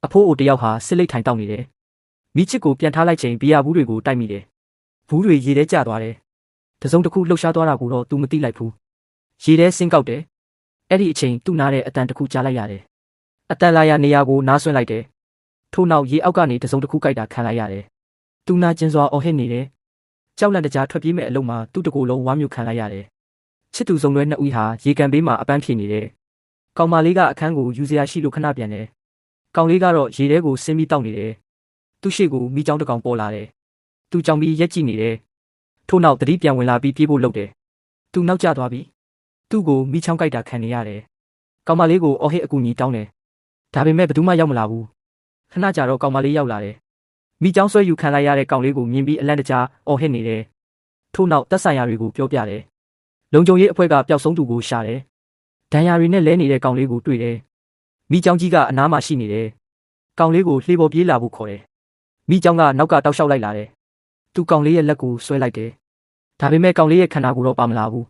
အဖိုးအိုတယောက်ဟာစစ်လိတ်ထိုင်တောက်နေတယ်။မိချစ်ကိုပြန်ထားလိုက်ချိန်ဘီယာဘူးတွေကိုတိုက်မိတယ်။ဘူးတွေရေထဲကျသွားတယ်။တစုံတစ်ခုလှုပ်ရှားသွားတာကိုတော့ तू မသိလိုက်ဘူး။ရေထဲဆင်းကောက်တယ်။အဲ့ဒီအချိန်သူ့နားတဲ့အတန်တစ်ခုကြားလိုက်ရတယ်။အတန်လာရနေရာကိုနားဆွင့်လိုက်တယ်။ထို့နောက်ရေအောက်ကနေတစုံတစ်ခုကြိုက်တာခံလိုက်ရတယ်။သူနာကျင်စွာအော်ဟစ်နေတယ်။ကြောက်လန့်တကြားထွက်ပြေးမဲ့အလုံးမှာသူ့တကိုယ်လုံးဝမ်းမြူခံလိုက်ရတယ်။ချစ်သူစုံတွဲနှစ်ဦးဟာရေကန်ဘေးမှာအပန်းဖြေနေတယ်။ကောင်မလေးကအခန်းကိုယူစရာရှိလို့ခဏပြန်တယ်။ကောင်လေးကတော့ရေထဲကိုဆင်းပြီးတောက်နေတယ်။သူ့ရှေ့ကိုမိချောင်းတစ်ကောင်ပေါ်လာတယ်။သူကြောင်ပြီးရက်ကြည့်နေတယ်။ထို့နောက်တတိပြန်ဝင်လာပြီးပြေးဖို့လုပ်တယ်။သူနောက်ကျသွားပြီ။သူ့ကိုမိချောင်းကြိုက်တာခံနေရတယ်။ကောင်မလေးကိုအော်ဟစ်အကူကြီးတောင်းတယ်။ဒါပေမဲ့ဘယ်သူမှရောက်မလာဘူး။ခဏကြာတော့ကောင်မလေးရောက်လာတယ်။မိချောင်းဆွဲယူခံလိုက်ရတဲ့ကောင်လေးကိုမြင်ပြီးအလန့်တကြားအော်ဟစ်နေတယ်။ထို့နောက်တက်ဆိုင်ရာတွေကိုပြောပြတယ်။လုံခြုံရေးအဖွဲ့ကပျောက်ဆုံးသူကိုရှာတယ်။ဒဏ်ရာတွေနဲ့လဲနေတဲ့ကောင်လေးကိုတွေ့တယ်။မိချောင်းကြီးကအနားမှာရှိနေတယ်။ကောင်လေးကိုလှေပေါ်ပြေးလာဖို့ခေါ်တယ်။မိချောင်းကနောက်ကတောက်လျှောက်လိုက်လာတယ်။သူကောင်လေးရဲ့လက်ကိုဆွဲလိုက်တယ်။ဒါပေမဲ့ကောင်လေးရဲ့ခန္ဓာကိုယ်တော့ပါမလာဘူး